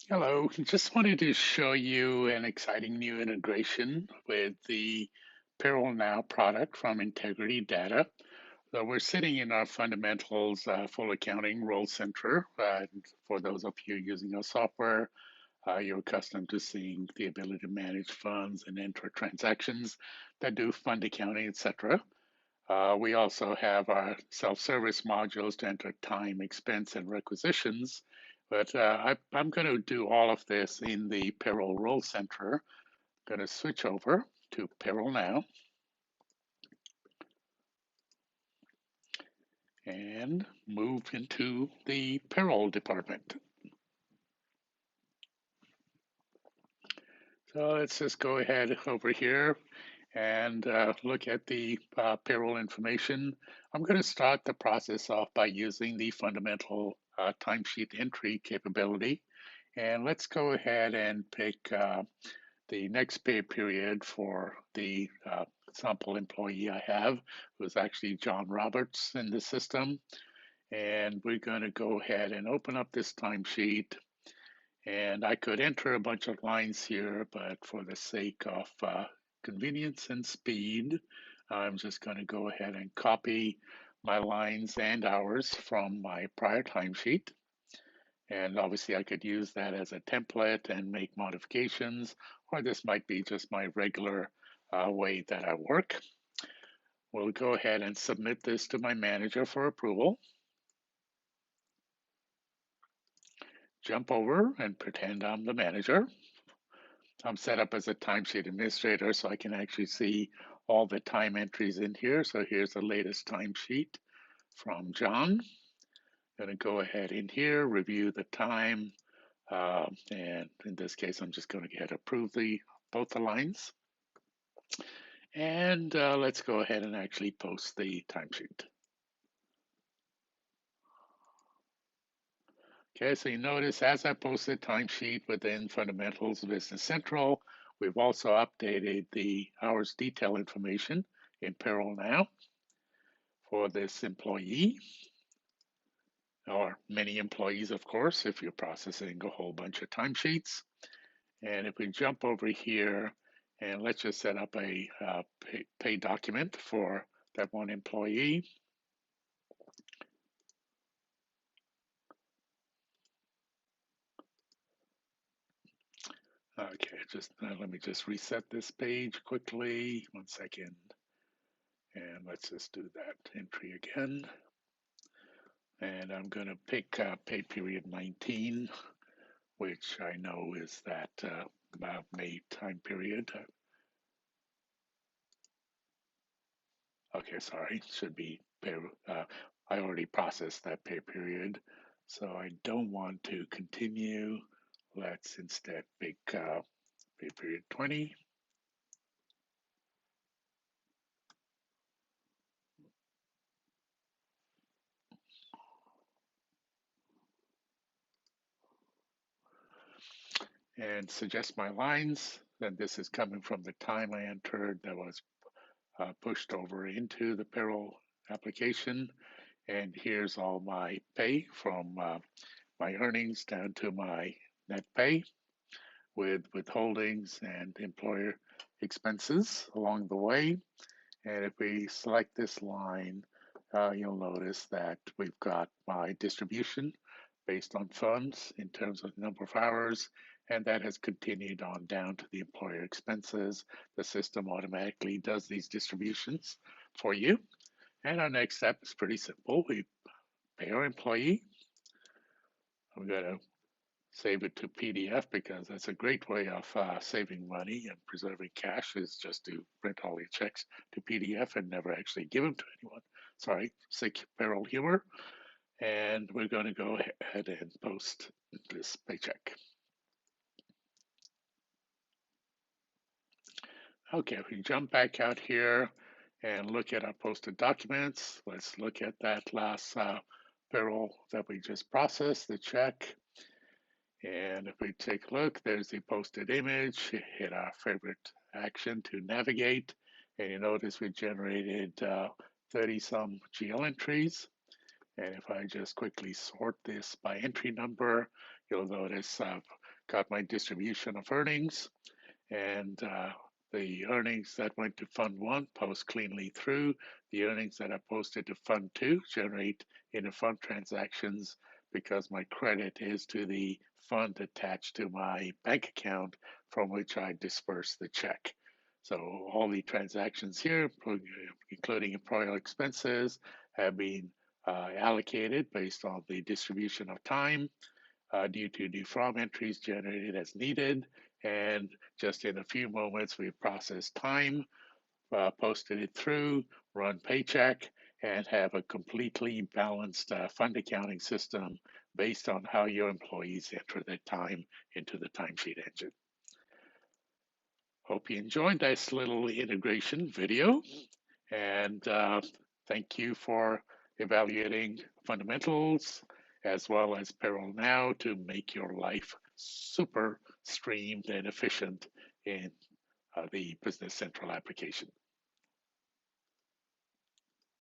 Hello, just wanted to show you an exciting new integration with the Payroll Now product from Integrity Data. So we're sitting in our fundamentals full accounting role center. For those of you using our software, you're accustomed to seeing the ability to manage funds and enter transactions that do fund accounting, etc. We also have our self-service modules to enter time, expense, and requisitions. But I'm going to do all of this in the Payroll Role Center. I'm going to switch over to Payroll Now and move into the payroll department. So let's just go ahead over here and look at the payroll information. I'm going to start the process off by using the fundamental timesheet entry capability. And let's go ahead and pick the next pay period for the sample employee I have, who's actually John Roberts in the system. And we're going to go ahead and open up this timesheet. And I could enter a bunch of lines here, but for the sake of convenience and speed, I'm just going to go ahead and copy my lines and hours from my prior timesheet. And obviously I could use that as a template and make modifications, or this might be just my regular way that I work. We'll go ahead and submit this to my manager for approval. Jump over and pretend I'm the manager. I'm set up as a timesheet administrator, so I can actually see all the time entries in here. So here's the latest timesheet from John. Going to go ahead in here, review the time, and in this case, I'm just going to go ahead and approve both the lines. And let's go ahead and actually post the timesheet. Okay, so you notice as I post the timesheet within Fundamentals Business Central, we've also updated the hours detail information in Payroll Now for this employee, or many employees, of course, if you're processing a whole bunch of timesheets. And if we jump over here and let's just set up a pay document for that one employee. Okay, just let me just reset this page quickly. 1 second. And let's just do that entry again. And I'm going to pick pay period 19, which I know is that May time period. Okay, sorry, should be pay. I already processed that pay period, so I don't want to continue. Let's instead pick pay period 20. And suggest my lines. Then this is coming from the time I entered that was pushed over into the payroll application. And here's all my pay from my earnings down to my net pay with withholdings and employer expenses along the way. And if we select this line, you'll notice that we've got my distribution based on funds in terms of number of hours, and that has continued on down to the employer expenses. The system automatically does these distributions for you. And our next step is pretty simple. We pay our employee. I'm going to save it to PDF because that's a great way of saving money and preserving cash is just to print all your checks to PDF and never actually give them to anyone. Sorry, sick payroll humor. And we're going to go ahead and post this paycheck. Okay, if we jump back out here and look at our posted documents, let's look at that last payroll that we just processed, the check. And if we take a look, there's the posted image, hit our favorite action to navigate. And you notice we generated 30 some GL entries. And if I just quickly sort this by entry number, you'll notice I've got my distribution of earnings, and the earnings that went to Fund 1 post cleanly through. The earnings that are posted to Fund 2 generate inter-fund transactions because my credit is to the fund attached to my bank account from which I disperse the check. So all the transactions here, including employer expenses, have been allocated based on the distribution of time due to new from entries generated as needed. And just in a few moments, we've processed time, posted it through, run paycheck, and have a completely balanced fund accounting system based on how your employees enter their time into the timesheet engine. Hope you enjoyed this little integration video, and thank you for evaluating fundamentals as well as Payroll Now to make your life super streamed and efficient in the Business Central application.